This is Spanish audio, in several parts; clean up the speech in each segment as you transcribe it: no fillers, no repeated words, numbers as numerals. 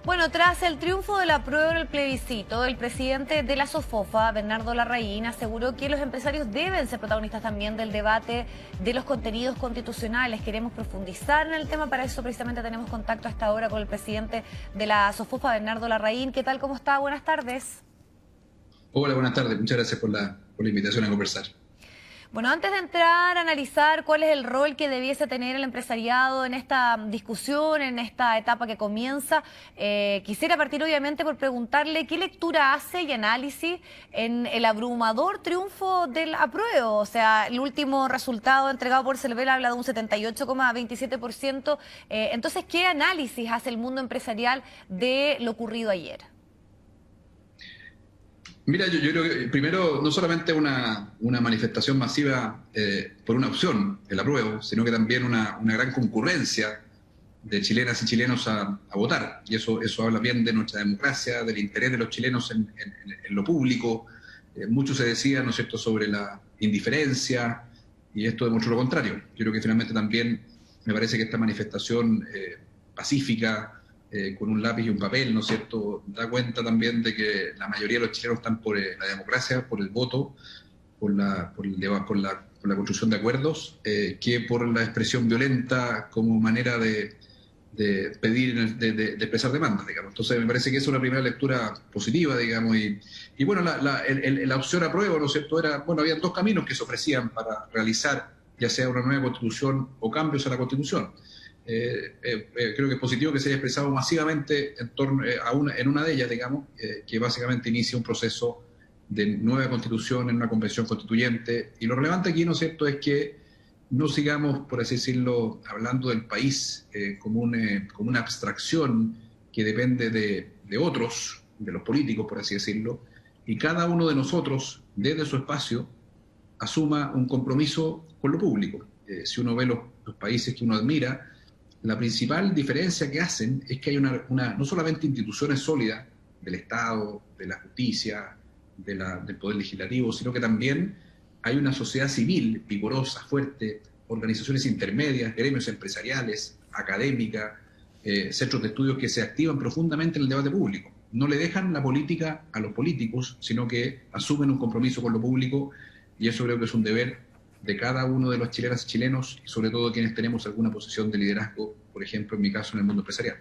Bueno, tras el triunfo del apruebo en el plebiscito, el presidente de la SOFOFA, Bernardo Larraín, aseguró que los empresarios deben ser protagonistas también del debate de los contenidos constitucionales. Queremos profundizar en el tema, para eso precisamente tenemos contacto a esta hora con el presidente de la SOFOFA, Bernardo Larraín. ¿Qué tal? ¿Cómo está? Buenas tardes. Hola, buenas tardes. Muchas gracias por la invitación a conversar. Bueno, antes de entrar a analizar cuál es el rol que debiese tener el empresariado en esta discusión, en esta etapa que comienza, quisiera partir obviamente por preguntarle qué lectura hace y análisis en el abrumador triunfo del apruebo. O sea, el último resultado entregado por CELVEL habla de un 78,27%. Entonces, ¿qué análisis hace el mundo empresarial de lo ocurrido ayer? Mira, yo creo que primero no solamente una manifestación masiva por una opción, el apruebo, sino que también una gran concurrencia de chilenas y chilenos a votar. Y eso habla bien de nuestra democracia, del interés de los chilenos en lo público. Mucho se decía, ¿no es cierto?, sobre la indiferencia, y esto demostró lo contrario. Yo creo que finalmente también me parece que esta manifestación pacífica, con un lápiz y un papel, ¿no es cierto?, da cuenta también de que la mayoría de los chilenos están por la democracia, por el voto, por la construcción de acuerdos, que por la expresión violenta como manera de pedir, de expresar demandas, digamos. Entonces me parece que es una primera lectura positiva, digamos, y bueno, la opción apruebo, ¿no es cierto?, era, bueno, había dos caminos que se ofrecían para realizar ya sea una nueva constitución o cambios a la constitución. Creo que es positivo que se haya expresado masivamente en torno en una de ellas, digamos, que básicamente inicia un proceso de nueva constitución en una convención constituyente. Y lo relevante aquí, ¿no es cierto?, es que no sigamos, por así decirlo, hablando del país como una abstracción que depende de otros, de los políticos, por así decirlo, y cada uno de nosotros, desde su espacio, asuma un compromiso con lo público. Si uno ve los países que uno admira, la principal diferencia que hacen es que hay no solamente instituciones sólidas del Estado, de la justicia, del Poder Legislativo, sino que también hay una sociedad civil vigorosa, fuerte, organizaciones intermedias, gremios empresariales, académicas, centros de estudios que se activan profundamente en el debate público. No le dejan la política a los políticos, sino que asumen un compromiso con lo público, y eso creo que es un deber de cada uno de los chilenas y chilenos, y sobre todo quienes tenemos alguna posición de liderazgo, por ejemplo, en mi caso, en el mundo empresarial.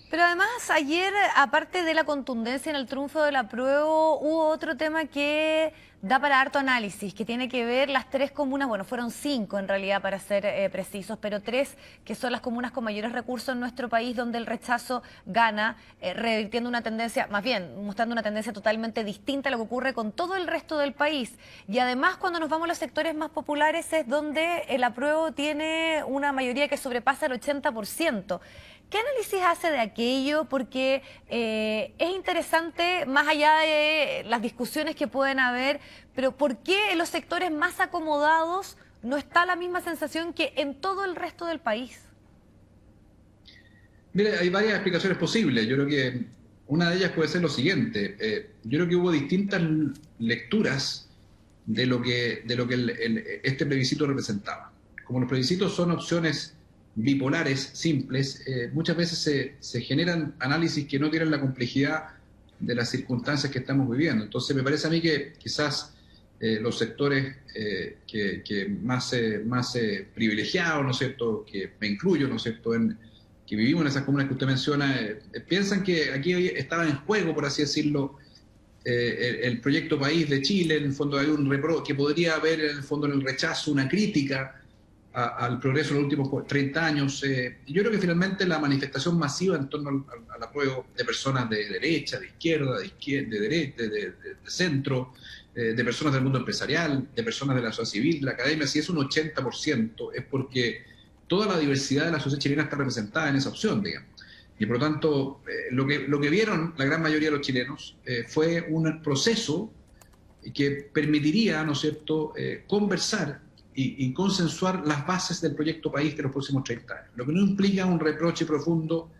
Pero además ayer, aparte de la contundencia en el triunfo del apruebo, hubo otro tema que da para harto análisis, que tiene que ver las tres comunas, bueno, fueron 5 en realidad para ser precisos, pero 3 que son las comunas con mayores recursos en nuestro país, donde el rechazo gana, revirtiendo una tendencia, más bien, mostrando una tendencia totalmente distinta a lo que ocurre con todo el resto del país. Y además, cuando nos vamos a los sectores más populares, es donde el apruebo tiene una mayoría que sobrepasa el 80%. ¿Qué análisis hace de aquello? Porque es interesante, más allá de las discusiones que pueden haber, pero ¿por qué en los sectores más acomodados no está la misma sensación que en todo el resto del país? Mire, hay varias explicaciones posibles. Yo creo que una de ellas puede ser lo siguiente. Yo creo que hubo distintas lecturas de lo que este plebiscito representaba. Como los plebiscitos son opciones bipolares, simples, muchas veces se generan análisis que no tienen la complejidad de las circunstancias que estamos viviendo. Entonces me parece a mí que quizás los sectores que más privilegiados, ¿no es cierto?, que me incluyo, ¿no es cierto?, que vivimos en esas comunas que usted menciona, piensan que aquí estaba en juego, por así decirlo, el proyecto país de Chile. En el fondo hay que podría haber en el fondo en el rechazo una crítica al progreso de los últimos 30 años. Y yo creo que finalmente la manifestación masiva en torno al apruebo de personas de derecha, de izquierda, de derecha, de centro, de personas del mundo empresarial, de personas de la sociedad civil, de la academia, si es un 80%, es porque toda la diversidad de la sociedad chilena está representada en esa opción, digamos. Y por lo tanto, lo que vieron la gran mayoría de los chilenos fue un proceso que permitiría, ¿no es cierto?, conversar y consensuar las bases del proyecto país de los próximos 30 años, lo que no implica un reproche profundo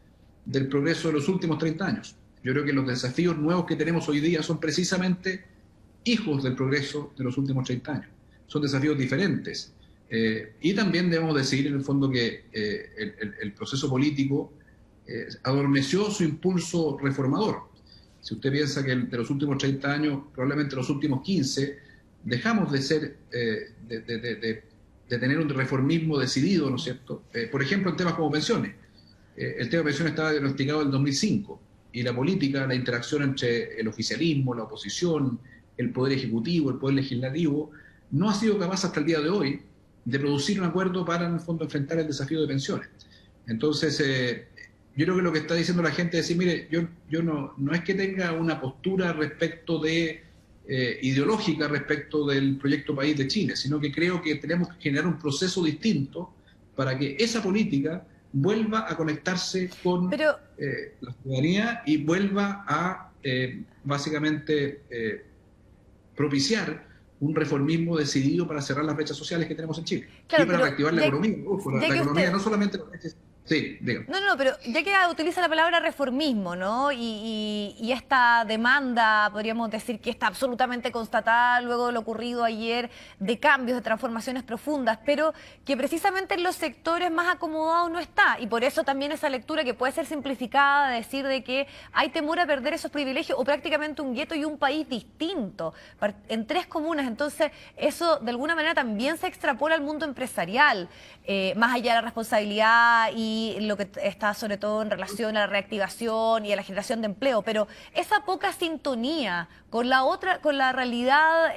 del progreso de los últimos 30 años. Yo creo que los desafíos nuevos que tenemos hoy día son precisamente hijos del progreso de los últimos 30 años. Son desafíos diferentes. Y también debemos decir, en el fondo, que el proceso político adormeció su impulso reformador. Si usted piensa que de los últimos 30 años, probablemente los últimos 15, dejamos de ser, de tener un reformismo decidido, ¿no es cierto? Por ejemplo, en temas como pensiones. El tema de pensiones estaba diagnosticado en el 2005 y la política, la interacción entre el oficialismo, la oposición, el poder ejecutivo, el poder legislativo, no ha sido capaz hasta el día de hoy de producir un acuerdo para, en el fondo, enfrentar el desafío de pensiones. Entonces, yo creo que lo que está diciendo la gente es decir, mire, yo no es que tenga una postura respecto de ideológica respecto del proyecto país de Chile, sino que creo que tenemos que generar un proceso distinto para que esa política vuelva a conectarse con la ciudadanía y vuelva a básicamente propiciar un reformismo decidido para cerrar las brechas sociales que tenemos en Chile. Claro, y para reactivar la economía. La economía no solamente... Sí, dígame. No, pero ya que utiliza la palabra reformismo, ¿no? Y esta demanda, podríamos decir que está absolutamente constatada luego de lo ocurrido ayer, de cambios, de transformaciones profundas, pero que precisamente en los sectores más acomodados no está. Y por eso también esa lectura que puede ser simplificada, de decir de que hay temor a perder esos privilegios o prácticamente un gueto y un país distinto en 3 comunas. Entonces, eso de alguna manera también se extrapola al mundo empresarial, más allá de la responsabilidad y lo que está sobre todo en relación a la reactivación y a la generación de empleo, pero esa poca sintonía con la realidad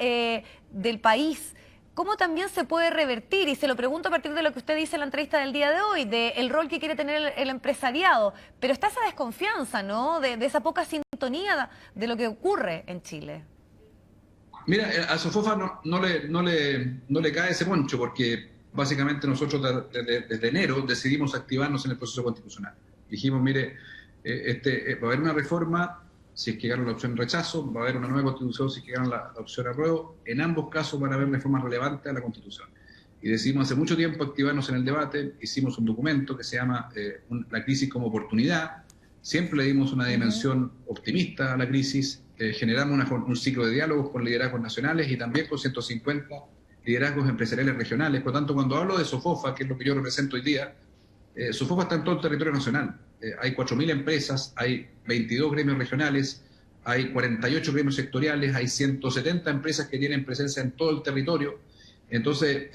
del país, ¿cómo también se puede revertir? Y se lo pregunto a partir de lo que usted dice en la entrevista del día de hoy, del rol que quiere tener el empresariado, pero está esa desconfianza, ¿no? De esa poca sintonía de lo que ocurre en Chile. Mira, a Sofofa no le cae ese poncho, porque básicamente nosotros desde enero decidimos activarnos en el proceso constitucional. Dijimos, mire, va a haber una reforma si es que gana la opción rechazo, va a haber una nueva constitución si es que gana la opción apruebo. En ambos casos van a haber reformas relevantes a la constitución. Y decidimos hace mucho tiempo activarnos en el debate, hicimos un documento que se llama La crisis como oportunidad. Siempre le dimos una dimensión optimista a la crisis, generamos un ciclo de diálogos con liderazgos nacionales y también con 150 liderazgos empresariales regionales. Por lo tanto, cuando hablo de Sofofa, que es lo que yo represento hoy día, Sofofa está en todo el territorio nacional. Hay 4.000 empresas, hay 22 gremios regionales, hay 48 gremios sectoriales, hay 170 empresas que tienen presencia en todo el territorio. Entonces,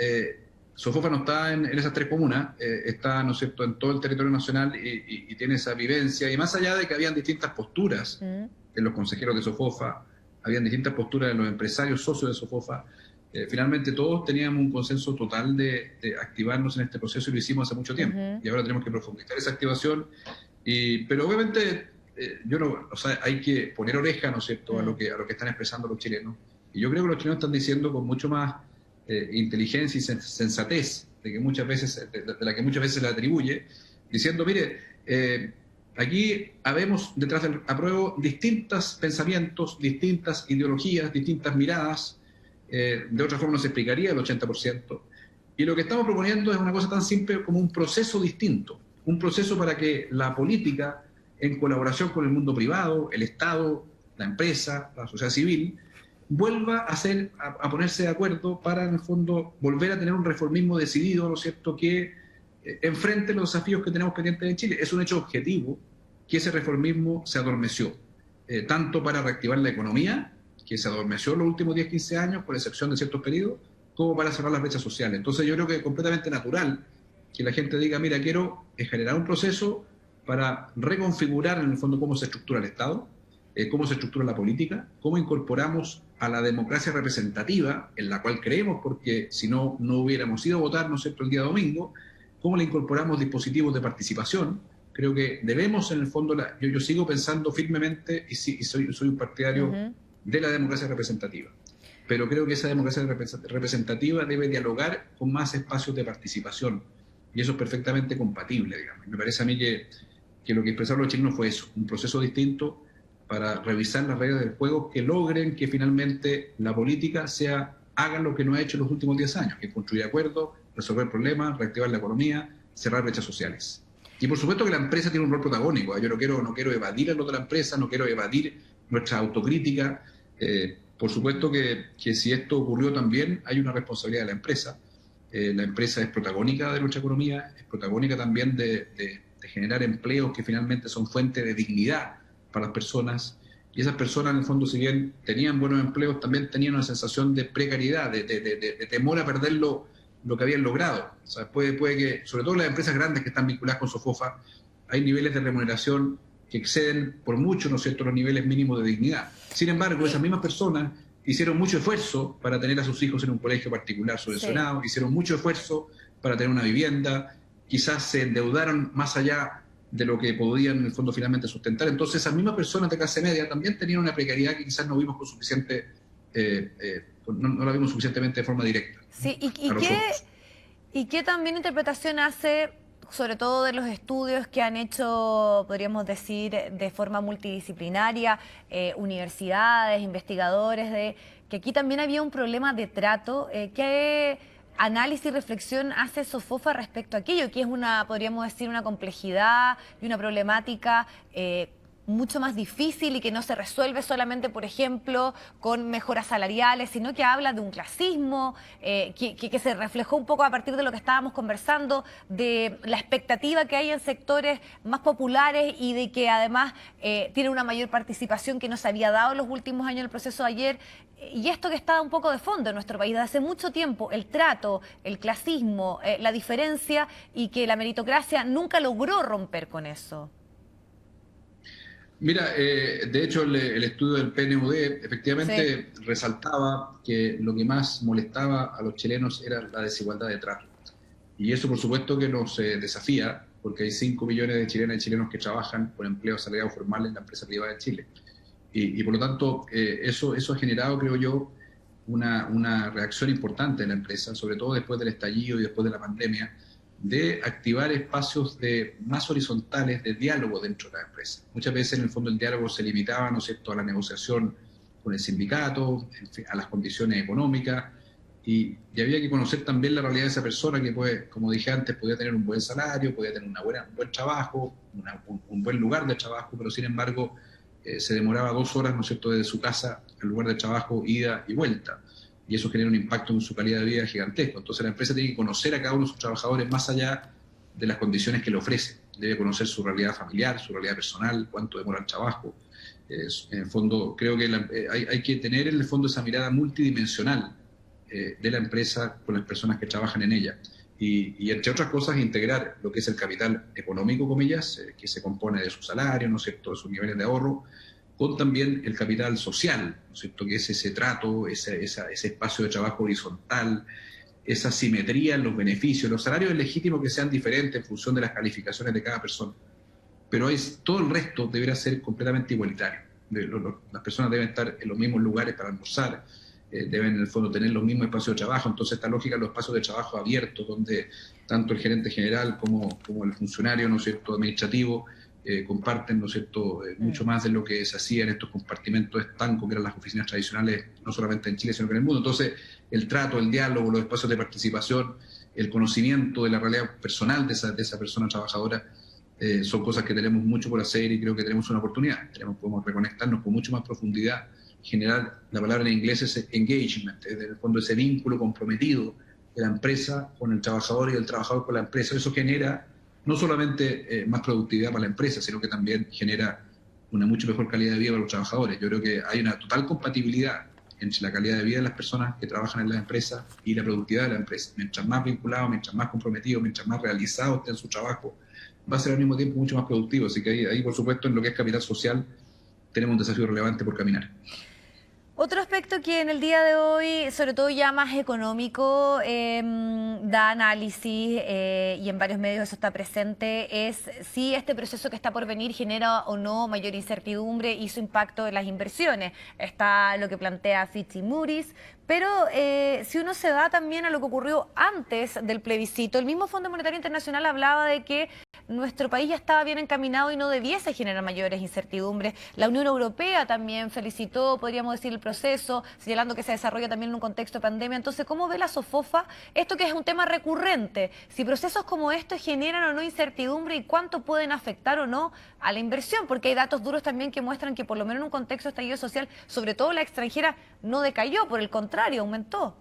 Sofofa no está en esas 3 comunas, está, ¿no es cierto?, en todo el territorio nacional y tiene esa vivencia. Y más allá de que habían distintas posturas en los consejeros de Sofofa, habían distintas posturas de los empresarios socios de Sofofa, finalmente todos teníamos un consenso total de activarnos en este proceso y lo hicimos hace mucho tiempo. Y ahora tenemos que profundizar esa activación. Pero obviamente hay que poner oreja, ¿no es cierto?, a lo que están expresando los chilenos. Y yo creo que los chilenos están diciendo con mucho más inteligencia y sensatez de la que muchas veces se le atribuye, diciendo, mire, aquí habemos detrás del apruebo distintos pensamientos, distintas ideologías, distintas miradas. De otra forma no se explicaría el 80%. Y lo que estamos proponiendo es una cosa tan simple como un proceso distinto, un proceso para que la política, en colaboración con el mundo privado, el Estado, la empresa, la sociedad civil, vuelva a ponerse de acuerdo para, en el fondo, volver a tener un reformismo decidido, ¿no es cierto?, que enfrente los desafíos que tenemos pendientes en Chile. Es un hecho objetivo que ese reformismo se adormeció, tanto para reactivar la economía, que se adormeció en los últimos 10-15 años, por excepción de ciertos periodos, como para cerrar las brechas sociales. Entonces yo creo que es completamente natural que la gente diga, mira, quiero generar un proceso para reconfigurar en el fondo cómo se estructura el Estado, cómo se estructura la política, cómo incorporamos a la democracia representativa, en la cual creemos, porque si no, no hubiéramos ido a votar, ¿no es cierto?, el día domingo, cómo le incorporamos dispositivos de participación. Creo que debemos, en el fondo, yo sigo pensando firmemente y soy un partidario de la democracia representativa. Pero creo que esa democracia representativa debe dialogar con más espacios de participación. Y eso es perfectamente compatible, digamos. Me parece a mí que lo que expresaron los chilenos fue eso, un proceso distinto para revisar las reglas del juego que logren que finalmente la política haga lo que no ha hecho en los últimos 10 años, que es construir acuerdos, resolver problemas, reactivar la economía, cerrar brechas sociales. Y por supuesto que la empresa tiene un rol protagónico. Yo no quiero evadir el rol de la empresa, no quiero evadir nuestra autocrítica. Por supuesto que si esto ocurrió también, hay una responsabilidad de la empresa. La empresa es protagónica de nuestra economía, es protagónica también de de generar empleos que finalmente son fuente de dignidad para las personas. Y esas personas, en el fondo, si bien tenían buenos empleos, también tenían una sensación de precariedad, de temor a perder lo que habían logrado. O sea, puede que, sobre todo las empresas grandes que están vinculadas con SOFOFA, hay niveles de remuneración que exceden por mucho, ¿no es cierto?, los niveles mínimos de dignidad. Sin embargo, esas mismas personas hicieron mucho esfuerzo para tener a sus hijos en un colegio particular subvencionado, sí, hicieron mucho esfuerzo para tener una vivienda, quizás se endeudaron más allá de lo que podían en el fondo finalmente sustentar. Entonces esas mismas personas de clase media también tenían una precariedad que quizás no vimos con suficiente, no la vimos suficientemente de forma directa. Sí, ¿y qué también interpretación hace, sobre todo de los estudios que han hecho, podríamos decir, de forma multidisciplinaria, universidades, investigadores, de que aquí también había un problema de trato? ¿Qué análisis y reflexión hace SOFOFA respecto a aquello, que es una, podríamos decir, una complejidad y una problemática mucho más difícil y que no se resuelve solamente, por ejemplo, con mejoras salariales, sino que habla de un clasismo que se reflejó un poco a partir de lo que estábamos conversando, de la expectativa que hay en sectores más populares y de que además tiene una mayor participación que no se había dado en los últimos años en el proceso de ayer. Y esto que está un poco de fondo en nuestro país desde hace mucho tiempo, el trato, el clasismo, la diferencia, y que la meritocracia nunca logró romper con eso. Mira, de hecho el estudio del PNUD efectivamente sí resaltaba que lo que más molestaba a los chilenos era la desigualdad de trato. Y eso por supuesto que nos desafía, porque hay 5 millones de chilenas y chilenos que trabajan por empleo asalariado formal en la empresa privada de Chile. Y por lo tanto, eso ha generado, creo yo, una reacción importante en la empresa, sobre todo después del estallido y después de la pandemia, de activar espacios más horizontales de diálogo dentro de la empresa. Muchas veces, en el fondo, el diálogo se limitaba, ¿no es cierto?, a la negociación con el sindicato, en fin, a las condiciones económicas, y había que conocer también la realidad de esa persona que, pues, como dije antes, podía tener un buen salario, podía tener un buen trabajo, un buen lugar de trabajo, pero sin embargo se demoraba 2 horas, ¿no es cierto?, desde su casa al lugar de trabajo, ida y vuelta. Y eso genera un impacto en su calidad de vida gigantesco. Entonces la empresa tiene que conocer a cada uno de sus trabajadores más allá de las condiciones que le ofrece. Debe conocer su realidad familiar, su realidad personal, cuánto demora el trabajo. En el fondo, creo que hay que tener en el fondo esa mirada multidimensional de la empresa con las personas que trabajan en ella. Y entre otras cosas, integrar lo que es el capital económico, comillas, que se compone de su salario, ¿no es cierto?, de sus niveles de ahorro, con también el capital social, ¿no es cierto?, que es ese trato, ese espacio de trabajo horizontal, esa simetría en los beneficios. Los salarios es legítimo que sean diferentes en función de las calificaciones de cada persona, pero todo el resto deberá ser completamente igualitario. Las personas deben estar en los mismos lugares para almorzar, deben en el fondo tener los mismos espacios de trabajo. Entonces esta lógica de los espacios de trabajo abiertos, donde tanto el gerente general como el funcionario, ¿no es cierto?, administrativo, comparten, ¿no es cierto?, mucho más de lo que se hacía en estos compartimentos estancos que eran las oficinas tradicionales, no solamente en Chile, sino que en el mundo. Entonces, el trato, el diálogo, los espacios de participación, el conocimiento de la realidad personal de esa persona trabajadora, son cosas que tenemos mucho por hacer y creo que tenemos una oportunidad. Podemos reconectarnos con mucho más profundidad, generar, la palabra en inglés es engagement, en el fondo ese vínculo comprometido de la empresa con el trabajador y el trabajador con la empresa. Eso genera no solamente más productividad para la empresa, sino que también genera una mucho mejor calidad de vida para los trabajadores. Yo creo que hay una total compatibilidad entre la calidad de vida de las personas que trabajan en las empresas y la productividad de la empresa. Mientras más vinculado, mientras más comprometido, mientras más realizado esté en su trabajo, va a ser al mismo tiempo mucho más productivo. Así que ahí, por supuesto, en lo que es capital social, tenemos un desafío relevante por caminar. Otro aspecto que en el día de hoy, sobre todo ya más económico, da análisis y en varios medios eso está presente, es si este proceso que está por venir genera o no mayor incertidumbre y su impacto en las inversiones. Está lo que plantea Fitch y Moody's, pero si uno se va también a lo que ocurrió antes del plebiscito, el mismo Fondo Monetario Internacional hablaba de que nuestro país ya estaba bien encaminado y no debiese generar mayores incertidumbres. La Unión Europea también felicitó, podríamos decir, el proceso, señalando que se desarrolla también en un contexto de pandemia. Entonces, ¿cómo ve la SOFOFA esto que es un tema recurrente? Si procesos como estos generan o no incertidumbre y cuánto pueden afectar o no a la inversión, porque hay datos duros también que muestran que por lo menos en un contexto de estallido social, sobre todo la extranjera, no decayó, por el contrario, aumentó.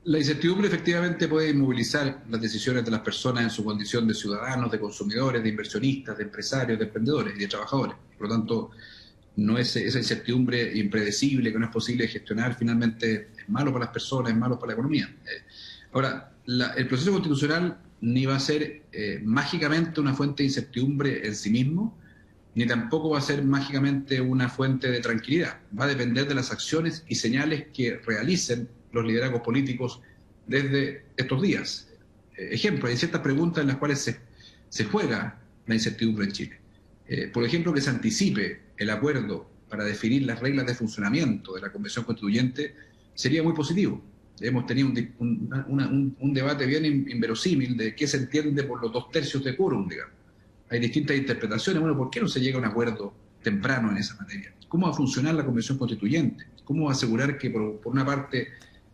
La incertidumbre efectivamente puede inmovilizar las decisiones de las personas en su condición de ciudadanos, de consumidores, de inversionistas, de empresarios, de emprendedores y de trabajadores. Por lo tanto, no es esa incertidumbre impredecible que no es posible gestionar, finalmente es malo para las personas, es malo para la economía. Ahora, el proceso constitucional ni va a ser mágicamente una fuente de incertidumbre en sí mismo, ni tampoco va a ser mágicamente una fuente de tranquilidad. Va a depender de las acciones y señales que realicen los liderazgos políticos desde estos días. Ejemplo, hay ciertas preguntas en las cuales se juega la incertidumbre en Chile. Por ejemplo, que se anticipe el acuerdo para definir las reglas de funcionamiento de la Convención Constituyente sería muy positivo. Hemos tenido un debate bien inverosímil de qué se entiende por los 2/3 de quórum, digamos. Hay distintas interpretaciones. Bueno, ¿por qué no se llega a un acuerdo temprano en esa materia? ¿Cómo va a funcionar la Convención Constituyente? ¿Cómo va a asegurar que, por una parte,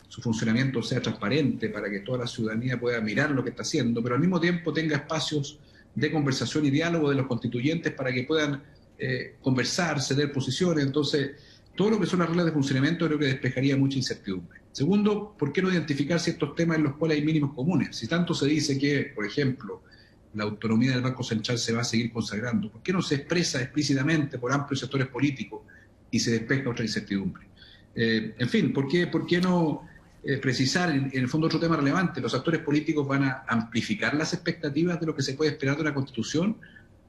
su funcionamiento sea transparente para que toda la ciudadanía pueda mirar lo que está haciendo, pero al mismo tiempo tenga espacios de conversación y diálogo de los constituyentes para que puedan conversar, ceder posiciones? Entonces, todo lo que son las reglas de funcionamiento creo que despejaría mucha incertidumbre. Segundo, ¿por qué no identificar ciertos temas en los cuales hay mínimos comunes? Si tanto se dice que, por ejemplo, la autonomía del Banco Central se va a seguir consagrando, ¿por qué no se expresa explícitamente por amplios sectores políticos y se despeja otra incertidumbre? En fin, ¿por qué no precisar en el fondo otro tema relevante? ¿Los actores políticos van a amplificar las expectativas de lo que se puede esperar de una Constitución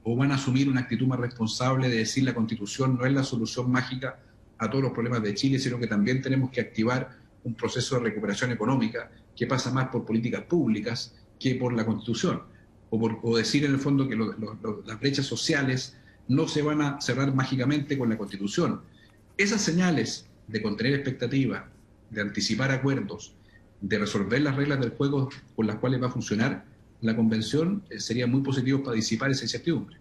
o van a asumir una actitud más responsable de decir la Constitución no es la solución mágica a todos los problemas de Chile, sino que también tenemos que activar un proceso de recuperación económica que pasa más por políticas públicas que por la Constitución? O decir en el fondo que las brechas sociales no se van a cerrar mágicamente con la Constitución. Esas señales de contener expectativas, de anticipar acuerdos, de resolver las reglas del juego con las cuales va a funcionar la Convención, serían muy positivos para disipar esa incertidumbre.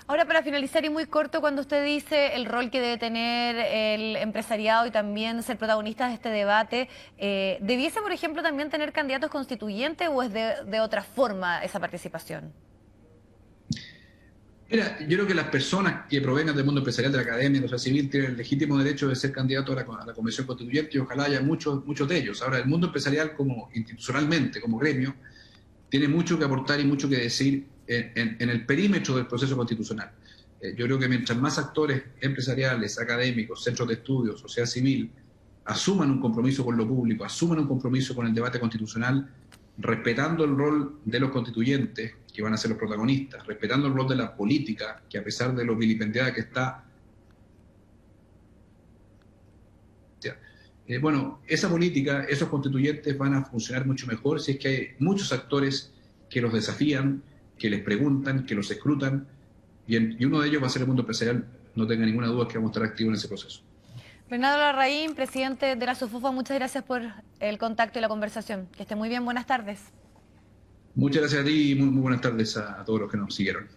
Ahora, para finalizar y muy corto, cuando usted dice el rol que debe tener el empresariado y también ser protagonistas de este debate, ¿debiese, por ejemplo, también tener candidatos constituyentes o es de otra forma esa participación? Mira, yo creo que las personas que provengan del mundo empresarial, de la academia, de la sociedad civil, tienen el legítimo derecho de ser candidatos a la Convención Constituyente y ojalá haya muchos de ellos. Ahora, el mundo empresarial como institucionalmente, como gremio, tiene mucho que aportar y mucho que decir en el perímetro del proceso constitucional. Yo creo que mientras más actores empresariales, académicos, centros de estudio, sociedad civil, asuman un compromiso con lo público, asuman un compromiso con el debate constitucional, respetando el rol de los constituyentes, que van a ser los protagonistas, respetando el rol de la política, que a pesar de lo vilipendiada que está, bueno, esa política, esos constituyentes van a funcionar mucho mejor si es que hay muchos actores que los desafían, que les preguntan, que los escrutan, y uno de ellos va a ser el mundo empresarial. No tenga ninguna duda que vamos a estar activos en ese proceso. Renato Larraín, presidente de la SOFOFA, muchas gracias por el contacto y la conversación. Que esté muy bien, buenas tardes. Muchas gracias a ti y muy buenas tardes a todos los que nos siguieron.